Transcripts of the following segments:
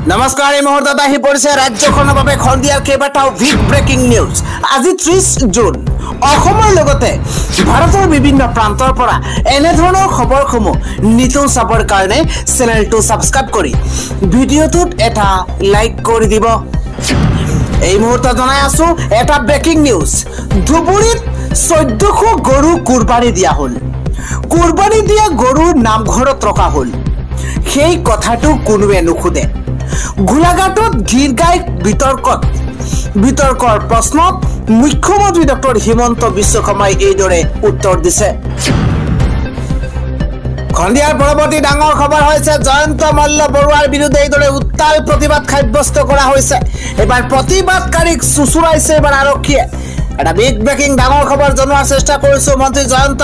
নমস্কাৰ এই মুহূৰ্তত আহি পৰিছে ৰাজ্যখনৰ বাবে খন্দিয়াৰ কেইবাটাও বিগ ব্ৰেকিং নিউজ। আজি 30 জুন অসমৰ লগতে ভাৰতৰ বিভিন্ন প্ৰান্তৰ পৰা এনে ধৰণৰ খবৰসমূহ নিতৌ চাবৰ কাৰণে চেনেলটো সাবস্ক্ৰাইব কৰি ভিডিঅ'টোত এটা লাইক কৰি দিব। এই মুহূৰ্তত জনাই আছো এটা ব্ৰেকিং নিউজ। ধুবুৰীত 1400 গৰু কুৰবানী দিয়া হ'ল। কুৰবানী দিয়া গৰুৰ নামঘৰত ৰখা হ'ল। সেই কথাটো কোনোৱে নুখুধে। গোলাঘাটত গীৰ গাই বিতৰ্কৰ প্ৰশ্নত মুখ্যমন্ত্ৰী ডক্টৰ হিমন্ত বিশ্ব শৰ্মাই এইদৰে উত্তৰ দিছে। খন্দিয়াৰ পৰৱৰ্তী ডাঙৰ খবৰ হৈছে জয়ন্ত মল্ল বৰুৱাৰ বিৰুদ্ধে এইদৰে উত্তাল প্ৰতিবাদ সাব্যস্ত কৰা হৈছে। এবাৰ প্ৰতিবাদকাৰীক চুচুৰাইছে এবাৰ আৰক্ষীয়ে। এটা বিগ ব্ৰেকিং ডাঙৰ খবৰ জনোৱাৰ চেষ্টা কৰিছো। মন্ত্ৰী জয়ন্ত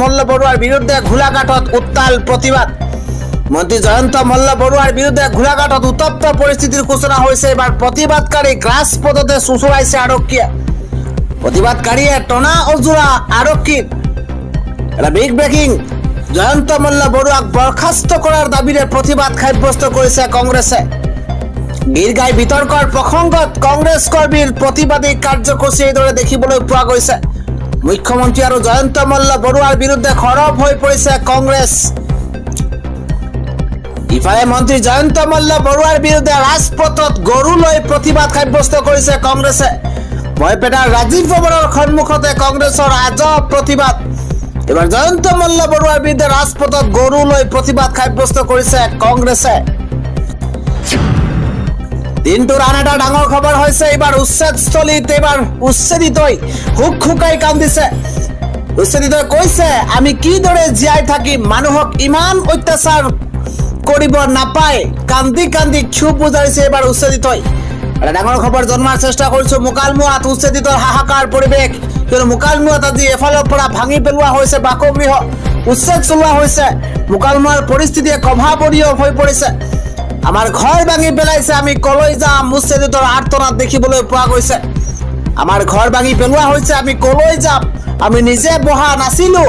মল্ল বৰুৱাৰ বিৰুদ্ধে গোলাঘাটত উত্তাল প্ৰতিবাদ। মন্ত্ৰী জয়ন্ত মল্ল বৰুৱাৰ বিৰুদ্ধে গোলাঘাটত উত্তপ্ত পৰিস্থিতিৰ সূচনা হৈছে। এবাৰ প্ৰতিবাদকাৰীক ৰাজপথতে চুচুৰাইছে আৰক্ষীয়ে। প্ৰতিবাদকাৰীয়ে টনা অজোৰা আৰক্ষীক। এটা বিগ ব্ৰেকিং জয়ন্ত মল্ল বৰুৱাক বৰখাস্ত কৰাৰ দাবীৰে প্ৰতিবাদ সাব্যস্ত কৰিছে কংগ্ৰেছে। গীৰ গাই বিতৰ্কৰ প্ৰসংগত কংগ্ৰেছ কৰ্মীৰ প্ৰতিবাদী কাৰ্যসূচী এইদৰে দেখিবলৈ পোৱা গৈছে। মুখ্যমন্ত্ৰী আৰু জয়ন্ত মল্ল বৰুৱাৰ বিৰুদ্ধে সৰব হৈ পৰিছে কংগ্ৰেছ। ইফালে মন্ত্ৰী জয়ন্ত মল্ল বৰুৱাৰ বিৰুদ্ধে ৰাজপথত গৰু লৈ প্ৰতিবাদ সাব্যস্ত কৰিছে কংগ্ৰেছে। বৰপেটাৰ ৰাজীৱ ভৱনৰ সন্মুখতে কংগ্ৰেছৰ আজব প্ৰতিবাদ। এবাৰ জয়ন্ত মল্ল বৰুৱাৰ বিৰুদ্ধে ৰাজপথত গৰু লৈ প্ৰতিবাদ সাব্যস্ত কৰিছে কংগ্ৰেছে। দিনটোৰ আন এটা ডাঙৰ খবৰ হৈছে এইবাৰ উচ্ছেদস্থলীত এইবাৰ উচ্ছেদিতই হুকহুকাই কান্দিছে। উচ্ছেদিতই কৈছে আমি কিদৰে জীয়াই থাকিম, মানুহক ইমান অত্যাচাৰ কৰিব নাপায়, কান্দি কান্দি ক্ষোভ বুজাইছে এবাৰ উচ্ছেদিতই। এটা ডাঙৰ খবৰ জনোৱাৰ চেষ্টা কৰিছো। মুকালমুৱাত উচ্ছেদিতৰ হাহাকাৰ পৰিৱেশ। কিন্তু মুকালমুৱাত আজি এফালৰ পৰা ভাঙি পেলোৱা হৈছে বাসগৃহ, উচ্ছেদ চলোৱা হৈছে। মুকালমুৱাৰ পৰিস্থিতিয়ে কভাবনীয় হৈ পৰিছে। আমাৰ ঘৰ ভাঙি পেলাইছে, আমি কলৈ যাম, উচ্ছেদিতৰ আৰ্তনাদ দেখিবলৈ পোৱা গৈছে। আমাৰ ঘৰ ভাঙি পেলোৱা হৈছে, আমি কলৈ যাম, আমি নিজে বহা নাছিলো,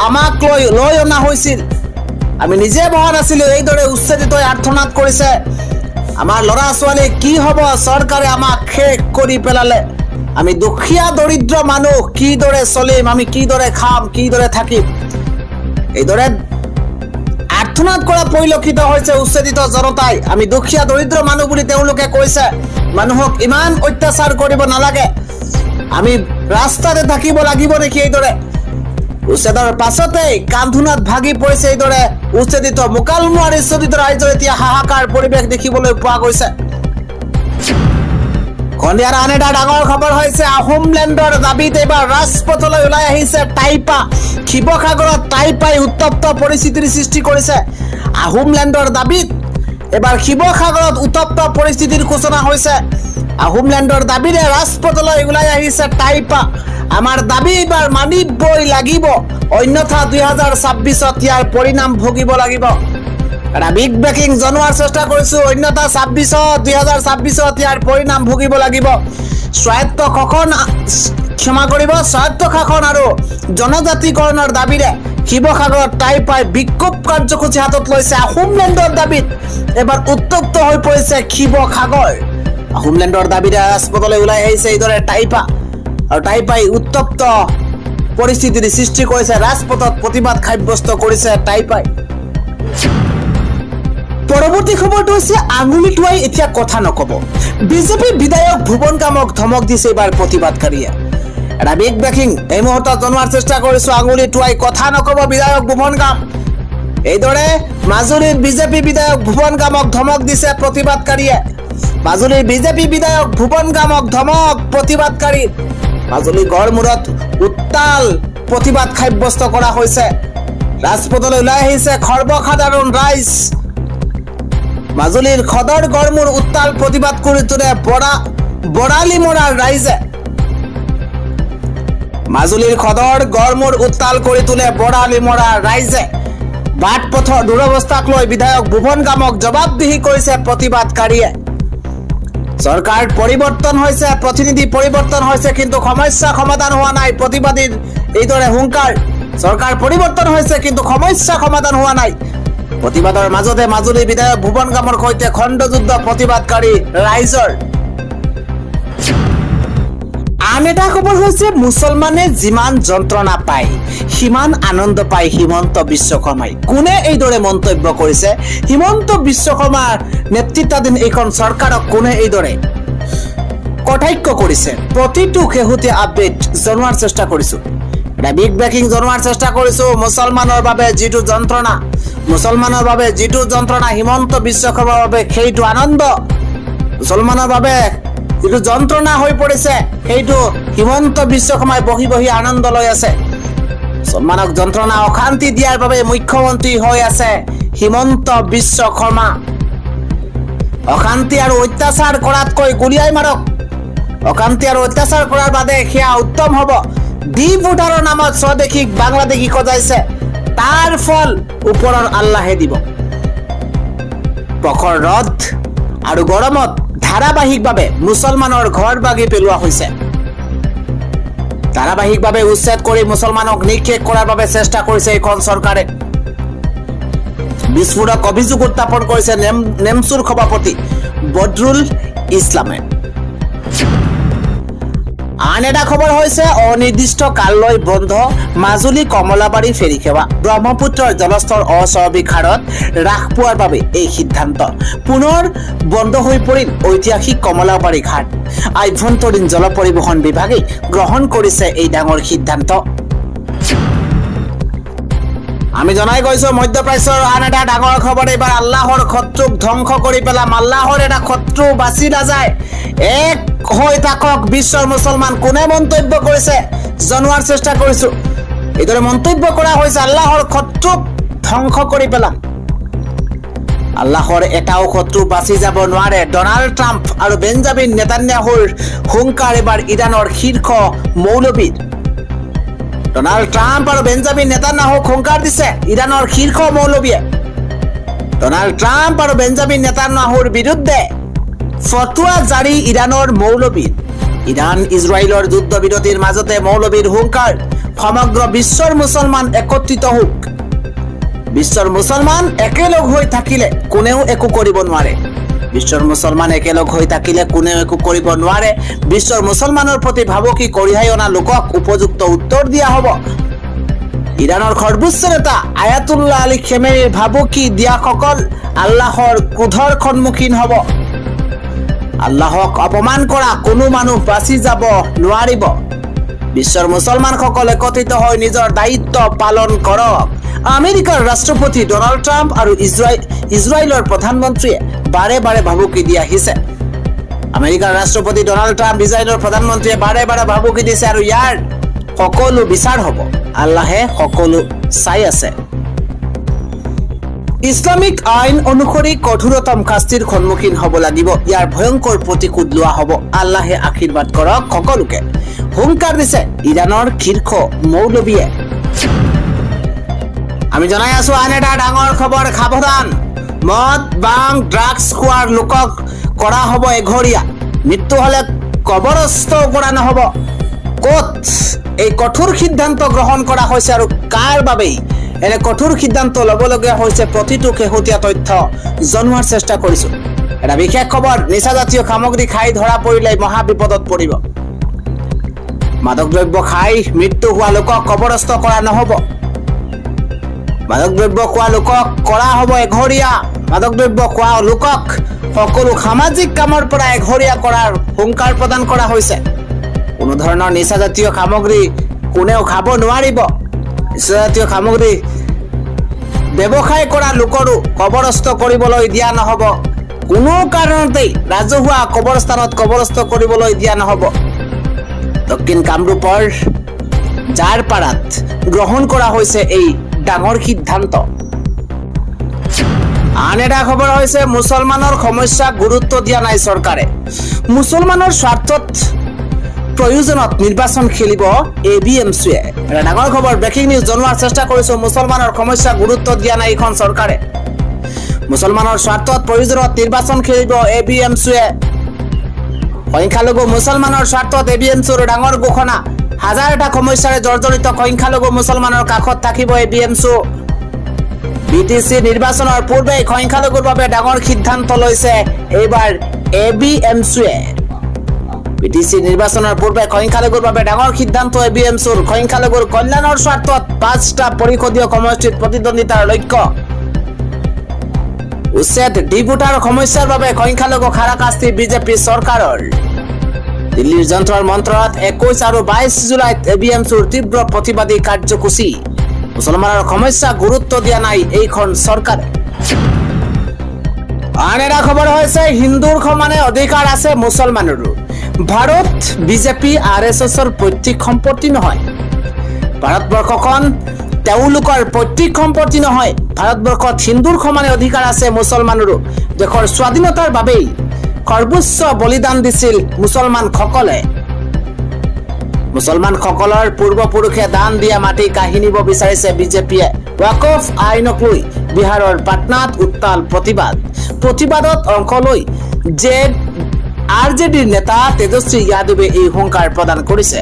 আমাক লৈ অনা হৈছিল, আমি নিজে বহা নাছিলো, এইদৰে উচ্ছেদিতই আৰ্তনাদ কৰিছে। আমাৰ ল'ৰা ছোৱালী কি হ'ব, চৰকাৰে আমাক শেষ কৰি পেলালে, আমি দুখীয়া দৰিদ্ৰ মানুহ কিদৰে চলিম, আমি কিদৰে খাম, কিদৰে থাকিম, এইদৰে আৰ্তনাদ কৰা পৰিলক্ষিত হৈছে উচ্ছেদিত জনতাই। আমি দুখীয়া দৰিদ্ৰ মানুহ বুলি তেওঁলোকে কৈছে। মানুহক ইমান অত্যাচাৰ কৰিব নালাগে, আমি ৰাস্তাতে থাকিব লাগিব নেকি, এইদৰে উচ্ছেদৰ পাছতেই কান্ধুনাত ভাগি পৰিছে এইদৰে উচ্ছেদিত মুকালমুৱাৰ উচ্ছেদিত ৰাইজৰ এতিয়া হাহাকাৰ পৰিৱেশ দেখিবলৈ পোৱা গৈছে। খন্দিয়াৰ আন এটা ডাঙৰ খবৰ হৈছে আহোমলেণ্ডৰ দাবীত এইবাৰ ৰাজপথলৈ ওলাই আহিছে টাইপা। শিৱসাগৰত টাইপাই উত্তপ্ত পৰিস্থিতিৰ সৃষ্টি কৰিছে। আহোমলেণ্ডৰ দাবীত এবাৰ শিৱসাগৰত উত্তপ্ত পৰিস্থিতিৰ সূচনা হৈছে। আহোমলেণ্ডৰ দাবীৰে ৰাজপথলৈ ওলাই আহিছে টাইপা। আমাৰ দাবী এইবাৰ মানিবই লাগিব, অন্যথা 2026ত ইয়াৰ পৰিণাম ভুগিব লাগিব। এটা বিগ ব্ৰেকিং জনোৱাৰ চেষ্টা কৰিছো। অন্যথা 2026ত ইয়াৰ পৰিণাম ভুগিব লাগিব। স্বায়ত্ত শাসন আৰু জনজাতিকৰণৰ দাবীৰে শিৱসাগৰত টাইপাই বিক্ষোভ কাৰ্যসূচী হাতত লৈছে। আহোমলেণ্ডৰ দাবীত এবাৰ উত্তপ্ত হৈ পৰিছে শিৱসাগৰ। আহোমলেণ্ডৰ দাবীৰে ৰাজপথলৈ ওলাই আহিছে এইদৰে টাইপা, আৰু টাইপাই উত্তপ্ত পৰিস্থিতিৰ সৃষ্টি কৰিছে। ৰাজপথত প্ৰতিবাদ সাব্যস্ত কৰিছে টাইপাই। পৰৱৰ্তী খবৰটো হৈছে আঙুলি টুৱাই এতিয়া কথা নকব। বিজেপি বিধায়ক ভুৱন গামক ধমক দিছে এইবাৰ প্ৰতিবাদকাৰীয়ে। এটা বিগ ব্ৰেকিং এই মুহূৰ্তত জনোৱাৰ চেষ্টা কৰিছো। আঙুলি টুৱাই কথা নকব বিধায়ক ভুৱন গাম। এইদৰে মাজুলীৰ বিজেপি বিধায়ক ভুৱন গামক ধমক দিছে প্ৰতিবাদকাৰীয়ে। মাজুলীৰ বিজেপি বিধায়ক ভুৱন গামক ধমক প্ৰতিবাদকাৰী। মাজুলী গড়মূৰত উত্তাল প্ৰতিবাদ সাব্যস্ত কৰা হৈছে। ৰাজপথলৈ ওলাই আহিছে সৰ্বসাধাৰণ ৰাইজ। মাজুলীৰ সদৰ গড়মূৰ উত্তাল প্ৰতিবাদ কৰি তোলে বৰালিমৰাৰ ৰাইজে। মাজুলীৰ সদৰ গড়মূৰ উত্তাল কৰি তোলে বৰালিমৰাৰ ৰাইজে। বাট পথৰ দুৰৱস্থাক লৈ বিধায়ক ভুৱন গামক জবাবদিহি কৰিছে প্ৰতিবাদকাৰীয়ে। চৰকাৰ পৰিৱৰ্তন হৈছে, প্ৰতিনিধি পৰিৱৰ্তন হৈছে, কিন্তু সমস্যা সমাধান হোৱা নাই। প্ৰতিবাদীৰ এইদৰে হুংকাৰ। চৰকাৰ পৰিৱৰ্তন হৈছে কিন্তু সমস্যা সমাধান হোৱা নাই। প্ৰতিবাদৰ মাজতে মাজুলী বিধায়ক ভুৱন গামৰ সৈতে খণ্ডযুদ্ধ প্ৰতিবাদকাৰী ৰাইজৰ। আন এটা খবৰ হৈছে মুছলমানে যিমান যন্ত্ৰণা পায় সিমান আনন্দ পায় হিমন্ত বিশ্ব শৰ্মাই। কোনে এইদৰে মন্তব্য কৰিছে? হিমন্ত বিশ্ব শৰ্মাৰ নেতৃত্বাধীন এইখন চৰকাৰক কোনে এইদৰে কটাক্ষ কৰিছে? প্ৰতিটো শেহতীয়া আপডেট জনোৱাৰ চেষ্টা কৰিছো, এটা বিগ ব্ৰেকিং জনোৱাৰ চেষ্টা কৰিছো। মুছলমানৰ বাবে যিটো যন্ত্ৰণা হিমন্ত বিশ্ব শৰ্মাৰ বাবে সেইটো আনন্দ, মুছলমানৰ বাবে যিটো যন্ত্ৰণা হৈ পৰিছে সেইটো হিমন্ত বিশ্ব শৰ্মাই বহি বহি আনন্দ লৈ আছে। মুছলমানক যন্ত্ৰণা অশান্তি দিয়াৰ বাবে মুখ্যমন্ত্ৰী হৈ আছে হিমন্ত বিশ্ব শৰ্মা। অশান্তি আৰু অত্যাচাৰ কৰাতকৈ গুলিয়াই মাৰক, অশান্তি আৰু অত্যাচাৰ কৰাৰ বাদে সেয়া উত্তম হ'ব। ডি ভোটাৰৰ নামত স্বদেশীক বাংলাদেশী সজাইছে, তাৰ ফল ওপৰৰ আল্লাহে দিব। প্ৰখৰ ৰদ আৰু গৰমত ধাৰাবাহিকভাৱে মুছলমানৰ ঘৰ ভাগি পেলোৱা হৈছে। ধাৰাবাহিকভাৱে উচ্ছেদ কৰি মুছলমানক নিক্ষেপ কৰাৰ বাবে চেষ্টা কৰিছে এইখন চৰকাৰে। বিস্ফোৰক অভিযোগ উত্থাপন কৰিছে নেমচুৰ সভাপতি বদৰুল ইছলামে। আন এটা খবৰ হৈছে অনিৰ্দিষ্ট কাললৈ বন্ধ মাজুলী কমলাবাৰী ফেৰী সেৱা। ব্ৰহ্মপুত্ৰৰ জলস্তৰ অস্বাভাৱিক হাৰত হ্ৰাস পোৱাৰ বাবে এই সিদ্ধান্ত। পুনৰ বন্ধ হৈ পৰিল ঐতিহাসিক কমলাবাৰী ঘাট। আভ্যন্তৰীণ জল পৰিবহণ বিভাগে গ্ৰহণ কৰিছে এই ডাঙৰ সিদ্ধান্ত। আমি জনাই গৈছো মধ্যপ্ৰাচ্যৰ আন এটা ডাঙৰ খবৰ। এইবাৰ আল্লাহৰ শত্ৰুক ধ্বংস কৰি পেলাম। আল্লাহৰ এটা শত্ৰু বাচি নাযায়, এক হৈ থাকক বিশ্বৰ মুছলমান। কোনে মন্তব্য কৰিছে জনোৱাৰ চেষ্টা কৰিছো। এইদৰে মন্তব্য কৰা হৈছে আল্লাহৰ শত্ৰুক ধ্বংস কৰি পেলাম। আল্লাহৰ এটাও শত্ৰু বাচি যাব নোৱাৰে। ডনাল্ড ট্ৰাম্প আৰু বেঞ্জামিন নেতান্যাহুৰ হুংকাৰ এবাৰ ইৰাণৰ শীৰ্ষ মৌলবীৰ। ডনাল্ড ট্ৰাম্প আৰু বেঞ্জামিন নেতান্যাহুক হুংকাৰ দিছে ইৰাণৰ শীৰ্ষ মৌলবীয়ে। ডনাল্ড ট্ৰাম্প আৰু বেঞ্জামিন নেতান্যাহুৰ বিৰুদ্ধে ফটোৱা জাৰি ইৰাণৰ মৌলবীৰ। ইৰাণ ইজৰাইলৰ যুদ্ধ বিৰতিৰ মাজতে মৌলবীৰ হুংকাৰ, সমগ্ৰ বিশ্বৰ মুছলমান একত্ৰিত হোক। বিশ্বৰ মুছলমান একেলগ হৈ থাকিলে কোনেও একো কৰিব নোৱাৰে। বিশ্বৰ মুছলমান একেলগ হৈ থাকিলে কোনেও একো কৰিব নোৱাৰে। বিশ্বৰ মুছলমানৰ প্ৰতি ভাবুকি কঢ়িয়াই অনা লোকক উপযুক্ত উত্তৰ দিয়া হ'ব। ইৰাণৰ সৰ্বোচ্চ নেতা আয়াতুল্লাহ আলী খেমেনিৰ ভাবুকি দিয়াসকল আল্লাহৰ ক্ৰোধৰ সন্মুখীন হ'ব। আল্লাহক অপমান কৰা কোনো মানুহ বাচি যাব নোৱাৰিব। বিশ্বৰ মুছলমানসকল একত্ৰিত হৈ নিজৰ দায়িত্ব পালন কৰক। আমেৰিকাৰ ৰাষ্ট্ৰপতি ডনাল্ড ট্ৰাম্প আৰু ইজৰাইলৰ প্ৰধানমন্ত্ৰীয়ে বাৰে বাৰে ভাবুকি দি আহিছে। আমেৰিকাৰ ৰাষ্ট্ৰপতি ডনাল্ড ট্ৰাম্প, ইজৰাইলৰ প্ৰধানমন্ত্ৰীয়ে বাৰে বাৰে ভাবুকি দিছে আৰু ইয়াৰ সকলো বিচাৰ হ'ব। আল্লাহে সকলো চাই আছে। ইছলামিক আইন অনুসৰি কঠোৰতম শাস্তিৰ সন্মুখীন হ'ব লাগিব। ইয়াৰ ভয়ংকৰ প্ৰতিশোধ লোৱা হ'ব। আল্লাহে আশীৰ্বাদ কৰক সকলোকে, হুংকাৰ দিছে ইৰাণৰ শীৰ্ষ মৌলবীয়ে। আমি জনাই আছো আন এটা ডাঙৰ খবৰ। সাৱধান, মদ বাং ড্ৰাগছ খোৱাৰ লোকক কৰা হ'ব এঘৰীয়া। মৃত্যু হলে কবৰস্থ কৰা নহ'ব। ক'ত এই কঠোৰ সিদ্ধান্ত গ্ৰহণ কৰা হৈছে আৰু কাৰ বাবেই এনে কঠোৰ সিদ্ধান্ত ল'বলগীয়া হৈছে? প্ৰতিটো শেহতীয়া তথ্য জনোৱাৰ চেষ্টা কৰিছো। এটা বিশেষ খবৰ, নিচাজাতীয় সামগ্ৰী খাই ধৰা পৰিলে মহা বিপদত পৰিব। মাদক দ্ৰব্য খাই মৃত্যু হোৱা লোকক কবৰস্থ কৰা নহ'ব। মাদক দ্ৰব্য খোৱা লোকক কৰা হ'ব এঘৰীয়া। মাদক দ্ৰব্য খোৱা লোকক সকলো সামাজিক কামৰ পৰা এঘৰীয়া কৰাৰ হুংকাৰ প্ৰদান কৰা হৈছে। কোনো ধৰণৰ নিচাজাতীয় সামগ্ৰী কোনেও খাব নোৱাৰিব। নিচাজাতীয় সামগ্ৰী ব্যৱসায় কৰা লোকৰো কবৰস্থ কৰিবলৈ দিয়া নহ'ব। কোনো কাৰণতেই ৰাজহুৱা কবৰস্থানত কবৰস্থ কৰিবলৈ দিয়া নহ'ব। দক্ষিণ কামৰূপৰ জাৰপাৰাত গ্ৰহণ কৰা হৈছে এই ডাঙৰ সিদ্ধান্ত। আন এটা খবৰ হৈছে মুছলমানৰ সমস্যাক গুৰুত্ব দিয়া নাই চৰকাৰে। মুছলমানৰ স্বাৰ্থত প্ৰয়োজনত নিৰ্বাচন খেলিব ABMCয়ে। এটা ডাঙৰ খবৰ, ব্ৰেকিং নিউজ জনোৱাৰ চেষ্টা কৰিছো। মুছলমানৰ সমস্যাক গুৰুত্ব দিয়া নাই এইখন চৰকাৰে। মুছলমানৰ স্বাৰ্থত প্ৰয়োজনত নিৰ্বাচন খেলিব ABMCয়ে। সংখ্যালঘু মুছলমানৰ স্বাৰ্থত ABMCৰ ডাঙৰ ঘোষণা। হাজাৰটা সমস্যাৰে জৰ্জৰিত সংখ্যালঘু মুছলমানৰ কাষত থাকিব ABMC। বিটিসি নিৰ্বাচনৰ পূৰ্বে সংখ্যালঘুৰ বাবে ডাঙৰ সিদ্ধান্ত লৈছে এইবাৰ এবিএমচিয়ে বিটিসি নিৰ্বাচনৰ পূৰ্বে সংখ্যালঘুৰ বাবে ডাঙৰ সিদ্ধান্ত এবিএমচিৰ সংখ্যালঘুৰ কল্যাণৰ স্বাৰ্থত 5টা পৰিষদীয় সমষ্টিত প্ৰতিদ্বন্দ্বিতাৰ লক্ষ্য উচ্ছেদ ডিভোটাৰ সমস্যাৰ বাবে সংখ্যালঘু খাৰাকাস্তি বিজেপি চৰকাৰৰ দিল্লীৰ যন্ত্ৰৰ মন্ত্ৰত 21 আৰু 22 জুলাইত এবিএমচিৰ তীব্ৰ প্ৰতিবাদী কাৰ্যসূচী মুছলমানৰ সমস্যা গুৰুত্ব দিয়া নাই এইখন চৰকাৰে আন এটা খবৰ হৈছে হিন্দুৰ সমানে অধিকাৰ আছে মুছলমানৰো ভাৰত বিজেপি আৰএছএছৰ পৈতৃক সম্পত্তি নহয় ভাৰতবৰ্ষখন তেওঁলোকৰ পৈতৃক সম্পত্তি নহয় ভাৰতবৰ্ষত হিন্দুৰ সমানে অধিকাৰ আছে মুছলমানৰো দেশৰ স্বাধীনতাৰ বাবে সৰ্বোচ্চ বলিদান দিছিল মুছলমানসকলে মুছলমানসকলৰ পূৰ্বপুৰুষে দান দিয়া মাটি কাহিনীব বিচাৰিছে বিজেপিয়ে ওয়াকফ আইনক লৈ বিহাৰৰ পাটনাত উত্তাল প্ৰতিবাদত অংশ লৈ আৰজেডিৰ নেতা তেজস্বী যাদৱে এই হুংকাৰ প্ৰদান কৰিছে